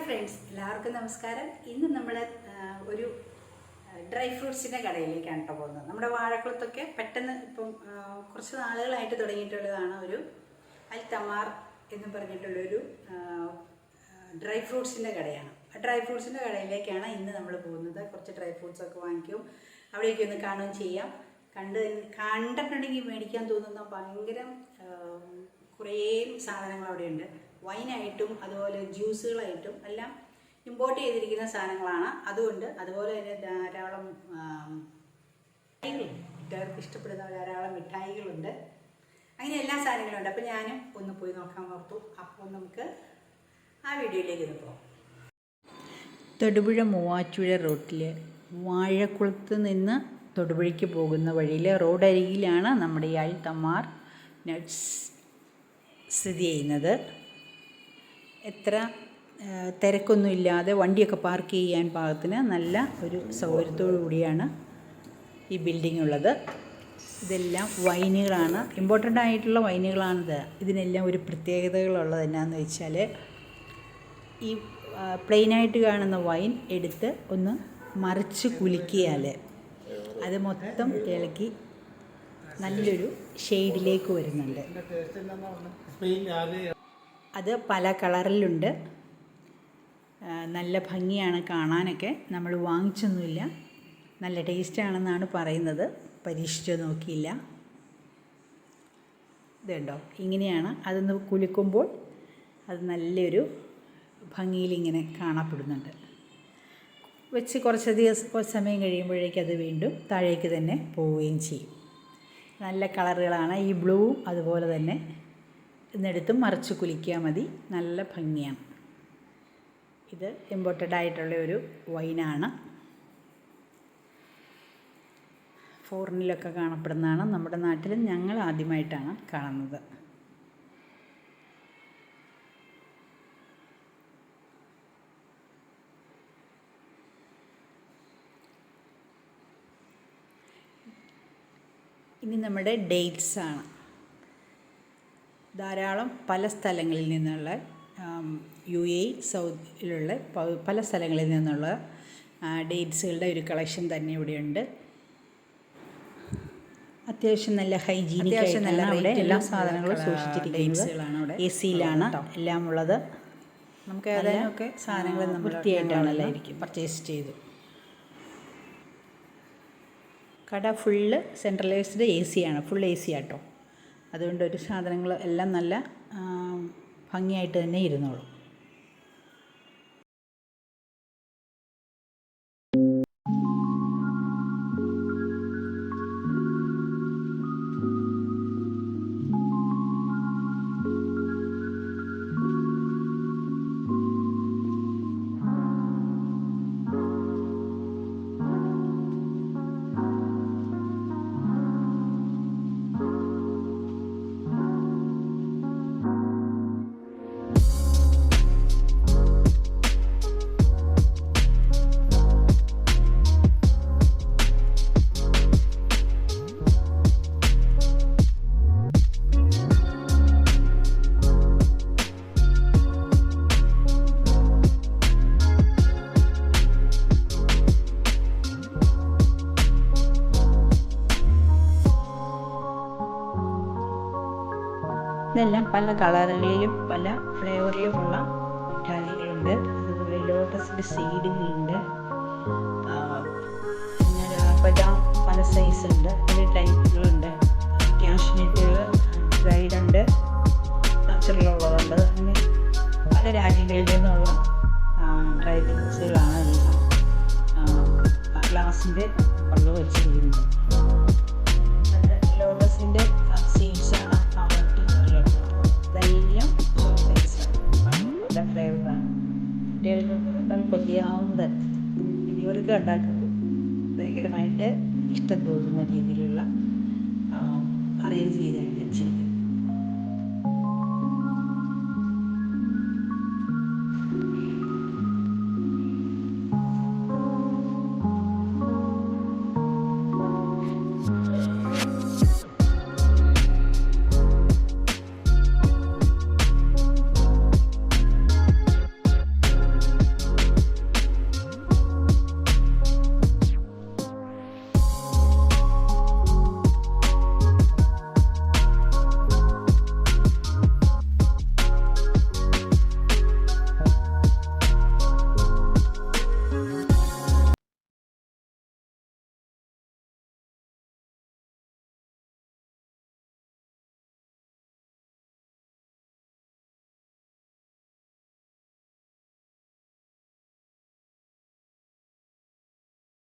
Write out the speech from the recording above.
Friends എല്ലാവർക്കും നമസ്കാരം. ഇന്ന് നമ്മൾ ഒരു ഡ്രൈ ഫ്രൂട്ട്സിൻ്റെ കടയിലേക്കാണ് കേട്ടോ പോകുന്നത്. നമ്മുടെ വാഴക്കുളത്തൊക്കെ പെട്ടെന്ന് ഇപ്പം കുറച്ച് നാളുകളായിട്ട് തുടങ്ങിയിട്ടുള്ളതാണ് ഒരു അൽ തമാർ എന്ന് പറഞ്ഞിട്ടുള്ളൊരു ഡ്രൈ ഫ്രൂട്ട്സിൻ്റെ കടയാണ്. ആ ഡ്രൈ ഫ്രൂട്ട്സിൻ്റെ കടയിലേക്കാണ് ഇന്ന് നമ്മൾ പോകുന്നത്. കുറച്ച് ഡ്രൈ ഫ്രൂട്ട്സൊക്കെ വാങ്ങിക്കും, അവിടേക്ക് ഒന്ന് കാണുകയും ചെയ്യാം. കണ്ടിട്ടുണ്ടെങ്കിൽ മേടിക്കാൻ തോന്നുന്ന ഭയങ്കര കുറേ സാധനങ്ങൾ അവിടെയുണ്ട്. വൈനായിട്ടും അതുപോലെ ജ്യൂസുകളായിട്ടും എല്ലാം ഇമ്പോർട്ട് ചെയ്തിരിക്കുന്ന സാധനങ്ങളാണ്. അതുപോലെ തന്നെ ധാരാളം മിഠായികളുണ്ട്, ഇഷ്ടപ്പെടുന്ന ധാരാളം മിഠായികളുണ്ട്. അങ്ങനെ എല്ലാ സാധനങ്ങളുണ്ട്. അപ്പോൾ ഞാനും ഒന്ന് പോയി നോക്കാൻ ഓർത്തു. അപ്പോൾ നമുക്ക് ആ വീഡിയോയിലേക്ക് ഒന്ന് പോകാം. തൊടുപുഴ മൂവാറ്റുപുഴ റോട്ടിൽ വാഴക്കുളത്ത് നിന്ന് തൊടുപുഴയ്ക്ക് പോകുന്ന വഴിയിൽ റോഡരികിലാണ് നമ്മുടെ ഈ അൽ തമാർ നട്ട്സ് സ്ഥിതി ചെയ്യുന്നത്. എത്ര തിരക്കൊന്നുമില്ലാതെ വണ്ടിയൊക്കെ പാർക്ക് ചെയ്യാൻ പാകത്തിന് നല്ല ഒരു സൗകര്യത്തോടു കൂടിയാണ് ഈ ബിൽഡിംഗ് ഉള്ളത്. ഇതെല്ലാം വൈനുകളാണ്, ഇമ്പോർട്ടൻ്റ് ആയിട്ടുള്ള വൈനുകളാണിത്. ഇതിനെല്ലാം ഒരു പ്രത്യേകതകളുള്ളത് എന്നാന്ന് വെച്ചാൽ, ഈ പ്ലെയിനായിട്ട് കാണുന്ന വൈൻ എടുത്ത് ഒന്ന് മറിച്ച് കുലുക്കിയാൽ അത് മൊത്തം ഇളക്കി നല്ലൊരു ഷെയ്ഡിലേക്ക് വരുന്നുണ്ട്. അത് പല കളറിലുണ്ട്. നല്ല ഭംഗിയാണ് കാണാനൊക്കെ. നമ്മൾ വാങ്ങിച്ചൊന്നുമില്ല, നല്ല ടേസ്റ്റാണെന്നാണ് പറയുന്നത്. പരീക്ഷിച്ച് നോക്കിയില്ല. ഇതുണ്ടോ, ഇങ്ങനെയാണ് അതൊന്ന് കുലുക്കുമ്പോൾ അത് നല്ലൊരു ഭംഗിയിലിങ്ങനെ കാണപ്പെടുന്നുണ്ട്. വെച്ച് കുറച്ച് സമയം കഴിയുമ്പോഴേക്കും അത് വീണ്ടും താഴേക്ക് തന്നെ പോവുകയും ചെയ്യും. നല്ല കളറുകളാണ്. ഈ ബ്ലൂവും അതുപോലെ തന്നെ ഇന്നെടുത്തും മറിച്ച് കുലിക്കിയാൽ മതി, നല്ല ഭംഗിയാണ്. ഇത് ഇമ്പോർട്ടഡ് ആയിട്ടുള്ള ഒരു വൈനാണ്. ഫോറിനിലൊക്കെ കാണപ്പെടുന്നതാണ്. നമ്മുടെ നാട്ടിൽ ഞങ്ങൾ ആദ്യമായിട്ടാണ് കാണുന്നത്. ഇനി നമ്മുടെ ഡേറ്റ്സാണ്. ധാരാളം പല സ്ഥലങ്ങളിൽ നിന്നുള്ള UAE സൗദിയിലുള്ള പല സ്ഥലങ്ങളിൽ നിന്നുള്ള ഡേറ്റ്സുകളുടെ ഒരു കളക്ഷൻ തന്നെ ഇവിടെയുണ്ട്. അത്യാവശ്യം നല്ല ഹൈജീനിക് ആയിട്ട് അവിടെ എല്ലാ സാധനങ്ങളും സൂക്ഷിച്ചിരിക്കുന്നതാണ്. അവിടെ AC-യിലാണ് എല്ലാം ഉള്ളത്. നമുക്ക് ഏതായാലും സാധനങ്ങൾ നമ്മൾ വൃത്തിയായിട്ടാണല്ലായിരിക്കും പർച്ചേസ് ചെയ്തു. കട ഫുള്ള് സെൻട്രലൈസ്ഡ് AC-യാണ്, ഫുൾ AC ആട്ടോ. അതുകൊണ്ട് ഒരു സാധനങ്ങൾ എല്ലാം നല്ല ഭംഗിയായിട്ട് തന്നെ ഇരുന്നോളും. ഇതെല്ലാം പല കളറുകളിലും പല ഫ്ലേവറിലുമുള്ള മിഠായികളുണ്ട്. അതുപോലെ ലോട്ടസിൻ്റെ സീഡുകളുണ്ട്. പിന്നെ ബദാം പല സൈസുണ്ട്, പല ടൈപ്പുകളുണ്ട്. ക്യാഷ്നട്ടുകൾ ഡ്രൈഡുണ്ട്, നാച്ചുറലുള്ളതുണ്ട്. അങ്ങനെ പല രാജ്യങ്ങളിൽ നിന്നുള്ള ഡ്രൈ ഫ്രൂട്ട്സുകളാണ് ഗ്ലാസിൻ്റെ വെള്ളം വെച്ചിരിക്കുന്നത്. ലോട്ടസിൻ്റെ സീഡ്സാണ് കൊതിയാവുന്നത്. ഇവർക്ക് ഉണ്ടാക്കുന്നത് ഭയങ്കരമായിട്ട് ഇഷ്ടം തോന്നുന്ന രീതിയിലുള്ള അറേഞ്ച് ചെയ്താണ് വെച്ചിരിക്കുന്നത്.